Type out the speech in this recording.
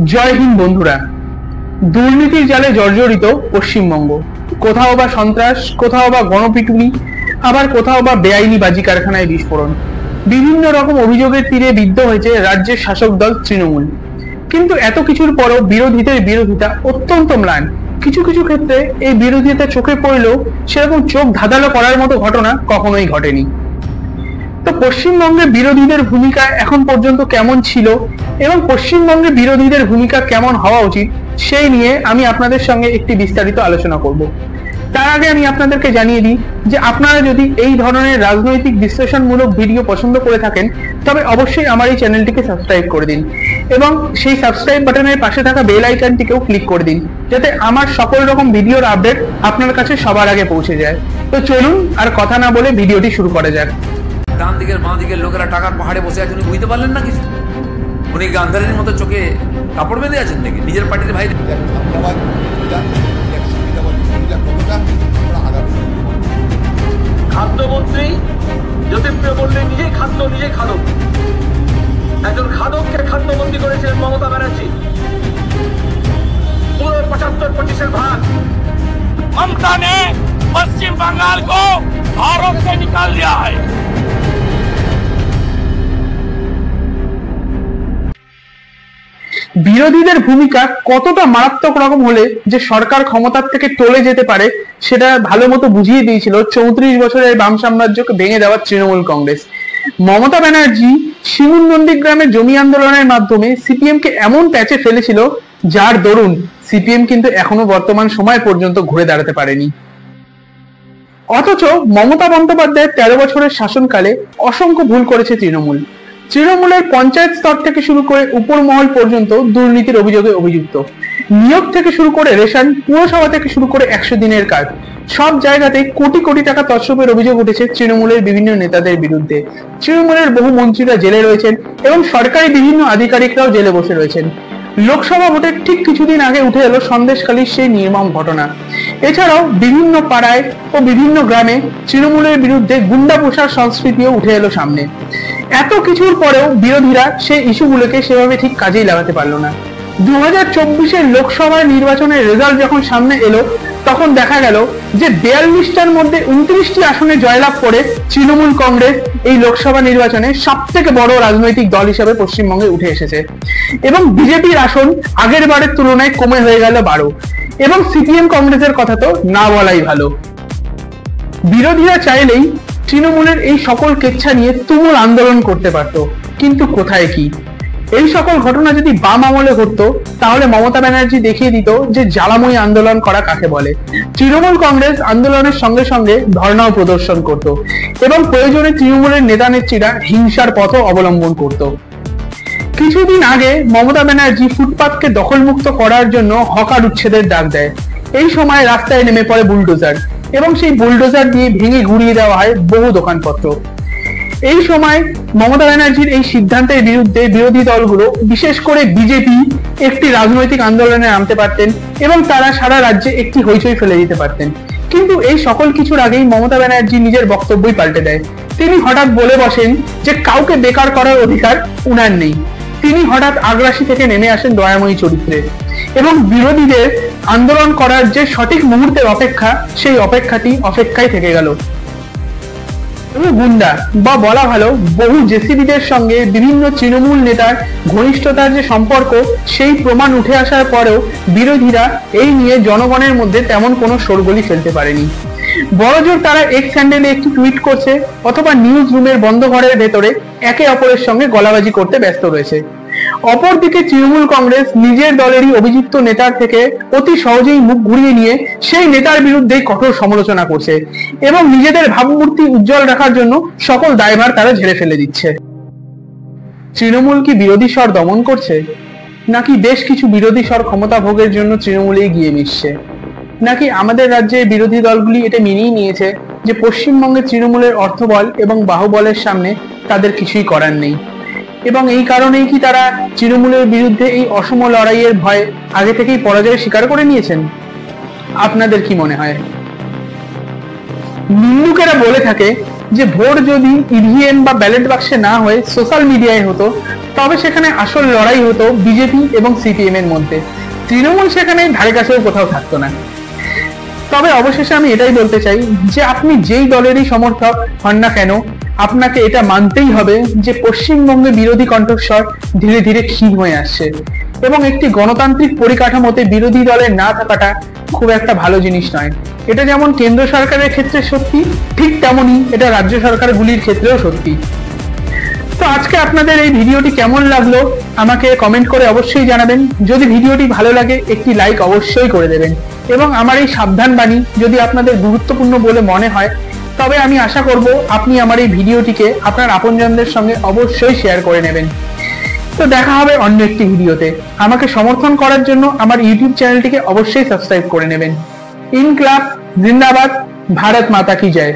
জয় হিন্দ বন্ধুরা। দুর্নীতির জালে জর্জরিত পশ্চিমবঙ্গ, কোথাও বা সন্ত্রাস, কোথাও বা গণপিটুনি, আবার কোথাও বা বেআইনি বাজি কারখানায় বিস্ফোরণ, বিভিন্ন রকম অভিযোগের তীরে বিদ্ধ হয়েছে রাজ্যের শাসক দল তৃণমূল। কিন্তু এত কিছুর পরও বিরোধীদের বিরোধিতা অত্যন্ত ম্লান। কিছু কিছু ক্ষেত্রে এই বিরোধিতা চোখে পড়লেও সেরকম চোখ ধাঁধালো করার মতো ঘটনা কখনোই ঘটেনি। তো পশ্চিমবঙ্গে বিরোধীদের ভূমিকা এখন পর্যন্ত কেমন ছিল এবং পশ্চিমবঙ্গে বিরোধীদের ভূমিকা কেমন হওয়া উচিত সেই নিয়ে আমি আপনাদের সঙ্গে একটি বিস্তারিত আলোচনা করব। তার আগে আমি আপনাদেরকে জানিয়ে দিই যে আপনারা যদি এই ধরনের রাজনৈতিক বিশ্লেষণমূলক ভিডিও পছন্দ করে থাকেন তবে অবশ্যই আমার এই চ্যানেলটিকে সাবস্ক্রাইব করে দিন এবং সেই সাবস্ক্রাইব বাটনের পাশে থাকা বেল আইকনটিকেও ক্লিক করে দিন, যাতে আমার সকল রকম ভিডিওর আপডেট আপনার কাছে সবার আগে পৌঁছে যায়। তো চলুন আর কথা না বলে ভিডিওটি শুরু করা যাক। ডান দিকের বাঁ দিকের লোকেরা টাকার পাহাড়ে বসে আছেন, বুঝতে পারলেন না কিছু? উনি গান্ধারীর মতো চোখে কাপড় বেঁধে আছেন নাকি নিজের পার্টির ভাই? খাদ্যমন্ত্রী জ্যোতিপ্রিয় বললেন নিজেই খাদ্য নিজে খাদক। একজন খাদককে খাদ্যমন্ত্রী করেছিলেন মমতা ব্যানার্জি। পুরো 75-25 ভাগ ममता ने पश्चिम बंगाल को भारत से निकाल दिया है। বিরোধীদের ভূমিকা কতটা মারাত্মক রকম হলে যে সরকার ক্ষমতার থেকে টলে যেতে পারে সেটা ভালো মতো বুঝিয়ে দিয়েছিল 34 বছরের বাম সাম্রাজ্যকে ভেঙে দেওয়া তৃণমূল কংগ্রেস। মমতা ব্যানার্জি শিমুল নন্দীগ্রামের জমি আন্দোলনের মাধ্যমে সিপিএম কে এমন প্যাচে ফেলেছিল যার দরুন সিপিএম কিন্তু এখনো বর্তমান সময় পর্যন্ত ঘুরে দাঁড়াতে পারেনি। অথচ মমতা বন্দ্যোপাধ্যায়ের 13 বছরের শাসনকালে অসংখ্য ভুল করেছে তৃণমূল। তৃণমূলের পঞ্চায়েত স্তর থেকে শুরু করে উপর মহল পর্যন্ত দুর্নীতির অভিযোগে অভিযুক্ত। নিয়োগ থেকে শুরু করে রেশন, পুরসভা থেকে শুরু করে 100 দিনের কাজ, সব জায়গাতে কোটি কোটি টাকা তছরূপের অভিযোগ উঠেছে তৃণমূলের বিভিন্ন নেতাদের বিরুদ্ধে। তৃণমূলের বহু মন্ত্রীরা জেলে রয়েছেন এবং সরকারি বিভিন্ন আধিকারিকরাও জেলে বসে রয়েছেন। লোকসভা ভোটের ঠিক কিছুদিন আগে উঠে এলো সন্দেশখালীর সেই নির্মম ঘটনা। এছাড়াও বিভিন্ন পাড়ায় ও বিভিন্ন গ্রামে তৃণমূলের বিরুদ্ধে গুন্ডা পোষার সংস্কৃতিও উঠে এলো সামনে। এত কিছুর পরেও বিরোধীরা সেই ইস্যুগুলোকে সেভাবে ঠিক কাজেই লাগাতে পারলো না। 2024-এর লোকসভা নির্বাচনের রেজাল্ট যখন সামনে এলো তখন দেখা গেল যে 42টার মধ্যে 29টি আসনে জয়লাভ করে তৃণমূল কংগ্রেস এই লোকসভা নির্বাচনে সব থেকে বড় রাজনৈতিক দল হিসেবে পশ্চিমবঙ্গে উঠে এসেছে এবং বিজেপির আসন আগের বারের তুলনায় কমে হয়ে গেল 12 এবং সিপিএম কংগ্রেসের কথা তো না বলাই ভালো। বিরোধীরা চাইলেই তৃণমূলের এই সকল কেচ্ছা নিয়ে তুমুল আন্দোলন করতে পারত, কিন্তু কোথায় কি? এই সকল ঘটনা যদি বাম আমলে ঘটতো তাহলে মমতা ব্যানার্জি দেখিয়ে দিত যে জ্বালাময়ী আন্দোলন করা কাকে বলে। তৃণমূল কংগ্রেস আন্দোলনের সঙ্গে সঙ্গে ধর্ণাও প্রদর্শন করত এবং প্রয়োজনে তৃণমূলের নেতা নেত্রীরা হিংসার পথও অবলম্বন করত। কিছুদিন আগে মমতা ব্যানার্জি ফুটপাতকে দখলমুক্ত করার জন্য হকার উচ্ছেদের ডাক দেয়। এই সময় রাস্তায় নেমে পড়ে বুলডোজার এবং সেই বুলডোজার দিয়ে ভেঙে গুড়িয়ে দেওয়া হয় বহু দোকানপত্র। এই সময় মমতা ব্যানার্জির এই সিদ্ধান্তের বিরুদ্ধে বিরোধী দলগুলো, বিশেষ করে বিজেপি, একটি রাজনৈতিক আন্দোলনে নামতে পারতেন এবং তারা সারা রাজ্যে একটি হইচই ফেলে দিতে পারতেন। কিন্তু এই সকল কিছুর আগেই মমতা ব্যানার্জি নিজের বক্তব্যই পাল্টে দেয়। তিনি হঠাৎ বলে বসেন যে কাউকে বেকার করার অধিকার উনার নেই। তিনি হঠাৎ আগ্রাসী থেকে নেমে আসেন দয়াময়ী চরিত্রে এবং বিরোধীদের আন্দোলন করার যে সঠিক মুহূর্তের অপেক্ষা, সেই অপেক্ষাটি অপেক্ষায় থেকে গেল। গুন্ডা বা বলা ভালো বহু জেসিবিদের সঙ্গে বিভিন্ন তৃণমূল নেতার ঘনিষ্ঠতার যে সম্পর্ক, সেই প্রমাণ উঠে আসার পরেও বিরোধীরা এই নিয়ে জনগণের মধ্যে তেমন কোনো শোরগোলি ফেলতে পারেনি। বড়জোর তারা এক্স হ্যান্ডেলে একটি টুইট করছে অথবা নিউজ রুমের বন্ধ ঘরের ভেতরে একে অপরের সঙ্গে গলাবাজি করতে ব্যস্ত রয়েছে। অপরদিকে তৃণমূল কংগ্রেস নিজের দলেরই অভিযুক্ত নেতার থেকে অতি সহজেই মুখ ঘুরিয়ে নিয়ে সেই নেতার বিরুদ্ধে কঠোর সমালোচনা করছে এবং নিজেদের ভাবমূর্তি উজ্জ্বল রাখার জন্য সকল দায়ভার তারা ঝেড়ে ফেলে দিচ্ছে। তৃণমূল কি বিরোধী স্বর দমন করছে, নাকি বেশ কিছু বিরোধী স্বর ক্ষমতা ভোগের জন্য তৃণমূলেই গিয়ে মিশছে, নাকি আমাদের রাজ্যের বিরোধী দলগুলি এটা মেনেই নিয়েছে যে পশ্চিমবঙ্গের তৃণমূলের অর্থবল এবং বাহুবলের সামনে তাদের কিছুই করার নেই এবং এই কারণেই কি তারা তৃণমূলের বিরুদ্ধে এই অসম লড়াইয়ের ভয়ে আগে থেকেই পরাজয় স্বীকার করে নিয়েছেন? আপনাদের কি মনে হয়? নিন্দুকেরা বলে থাকে যে ভোট যদি ইভিএম বা ব্যালট বাক্সে না হয়ে সোশ্যাল মিডিয়ায় হতো, তবে সেখানে আসল লড়াই হতো বিজেপি এবং সিপিএম এর মধ্যে। তৃণমূল সেখানে ধারে কাছেও কোথাও থাকতো না। তবে অবশেষে আমি এটাই বলতে চাই যে আপনি যেই দলেরই সমর্থক হন না কেন, আপনাকে এটা মানতেই হবে যে পশ্চিমবঙ্গে বিরোধী কণ্ঠস্বর ধীরে ধীরে ক্ষীণ হয়ে আসছে, এবং একটি গণতান্ত্রিক পরিকাঠামোতে বিরোধী দলের না থাকাটা খুব একটা ভালো জিনিস নয়। এটা যেমন কেন্দ্র সরকারের ক্ষেত্রে সত্যি, ঠিক তেমনই এটা রাজ্য সরকারগুলির ক্ষেত্রেও সত্যি। তো আজকে আপনাদের এই ভিডিওটি কেমন লাগলো আমাকে কমেন্ট করে অবশ্যই জানাবেন। যদি ভিডিওটি ভালো লাগে একটি লাইক অবশ্যই করে দেবেন, এবং আমার এই সাবধান বাণী যদি আপনাদের গুরুত্বপূর্ণ বলে মনে হয় তবে আমি আশা করব আপনি আমার এই ভিডিওটিকে আপনার আপনজনদের সঙ্গে অবশ্যই শেয়ার করে নেবেন। তো দেখা হবে অন্য একটি ভিডিওতে। আমাকে সমর্থন করার জন্য আমার ইউটিউব চ্যানেলটিকে অবশ্যই সাবস্ক্রাইব করে নেবেন। ইনকলাব জিন্দাবাদ, ভারত মাতা কি জয়।